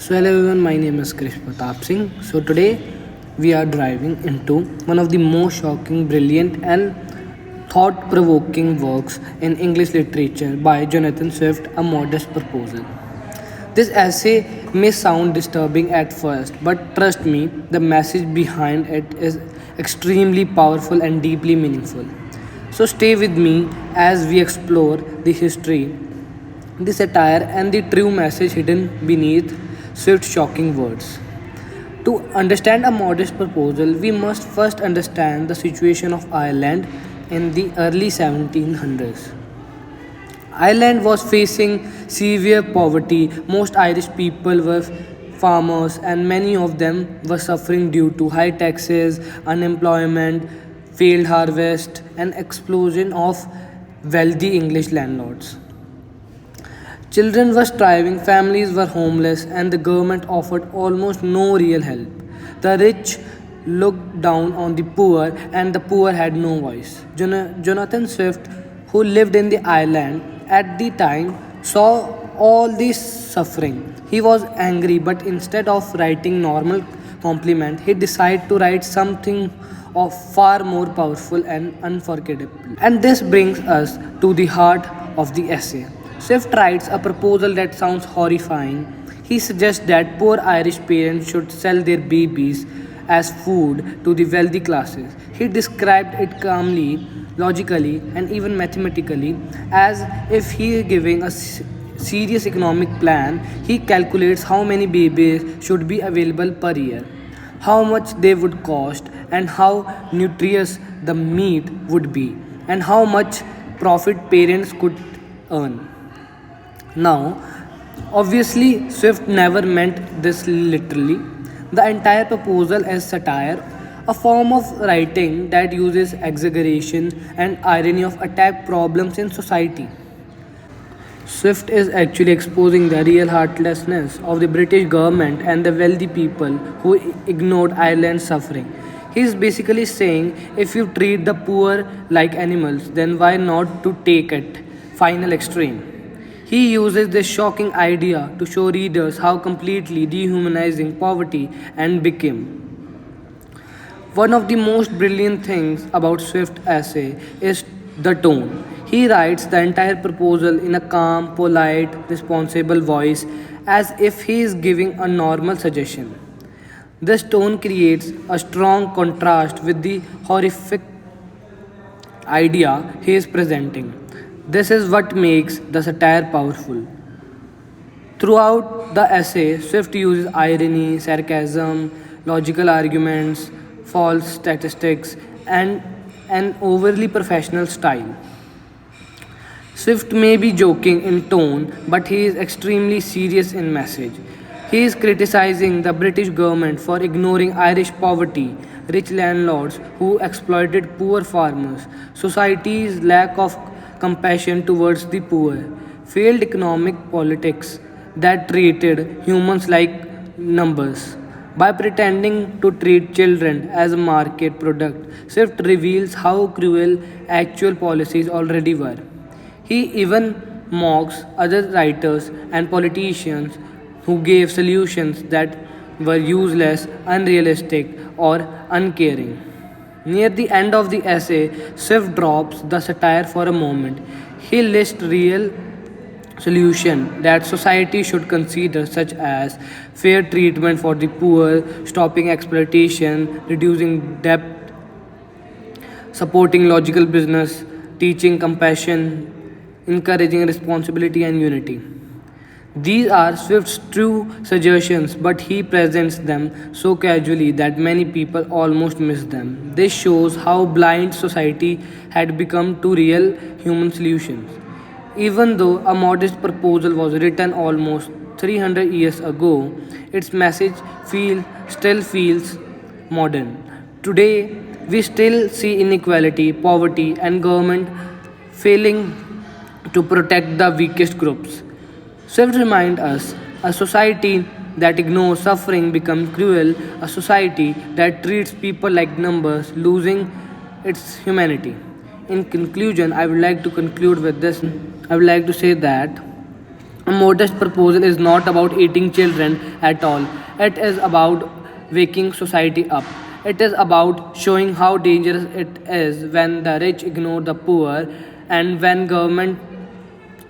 So hello everyone, my name is Krish Pratap Singh. So today we are driving into one of the most shocking, brilliant and thought-provoking works in English literature by Jonathan Swift, A Modest Proposal. This essay may sound disturbing at first, but trust me, the message behind it is extremely powerful and deeply meaningful. So stay with me as we explore the history, the satire, and the true message hidden beneath Swift's shocking words. To understand a modest proposal, we must first understand the situation of Ireland in the early 1700s. Ireland was facing severe poverty. Most Irish people were farmers, and many of them were suffering due to high taxes, unemployment, failed harvest, and explosion of wealthy English landlords. Children were starving, families were homeless, and the government offered almost no real help. The rich looked down on the poor, and the poor had no voice. Jonathan Swift, who lived in the island at the time, saw all this suffering. He was angry, but instead of writing normal compliment, he decided to write something of far more powerful and unforgettable. And this brings us to the heart of the essay. Swift writes a proposal that sounds horrifying. He suggests that poor Irish parents should sell their babies as food to the wealthy classes. He described it calmly, logically, and even mathematically, as if he is giving a serious economic plan. He calculates how many babies should be available per year, how much they would cost, and how nutritious the meat would be, and how much profit parents could earn. Now, obviously, Swift never meant this literally. The entire proposal is satire, a form of writing that uses exaggeration and irony of attack problems in society. Swift is actually exposing the real heartlessness of the British government and the wealthy people who ignored Ireland's suffering. He is basically saying if you treat the poor like animals, then why not to take it final extreme? He uses this shocking idea to show readers how completely dehumanizing poverty and became. One of the most brilliant things about Swift's essay is the tone. He writes the entire proposal in a calm, polite, responsible voice as if he is giving a normal suggestion. This tone creates a strong contrast with the horrific idea he is presenting. This is what makes the satire powerful. Throughout the essay, Swift uses irony, sarcasm, logical arguments, false statistics, and an overly professional style. Swift may be joking in tone, but he is extremely serious in message. He is criticizing the British government for ignoring Irish poverty, rich landlords who exploited poor farmers, society's lack of compassion towards the poor, failed economic politics that treated humans like numbers. By pretending to treat children as a market product, Swift reveals how cruel actual policies already were. He even mocks other writers and politicians who gave solutions that were useless, unrealistic, or uncaring. Near the end of the essay, Swift drops the satire for a moment. He lists real solutions that society should consider, such as fair treatment for the poor, stopping exploitation, reducing debt, supporting logical business, teaching compassion, encouraging responsibility and unity. These are Swift's true suggestions, but he presents them so casually that many people almost miss them. This shows how blind society had become to real human solutions. Even though a modest proposal was written almost 300 years ago, its message still feels modern. Today, we still see inequality, poverty, and government failing to protect the weakest groups. Swift reminds us a society that ignores suffering becomes cruel, a society that treats people like numbers losing its humanity. In conclusion, I would like to conclude with this. I would like to say that A modest proposal is not about eating children at all. It is about waking society up. It is about showing how dangerous it is when the rich ignore the poor and when government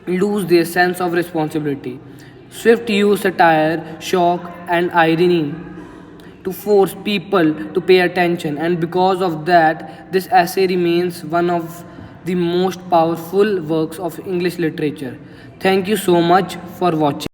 lose their sense of responsibility. Swift used satire, shock, and irony to force people to pay attention, and because of that, this essay remains one of the most powerful works of English literature. Thank you so much for watching.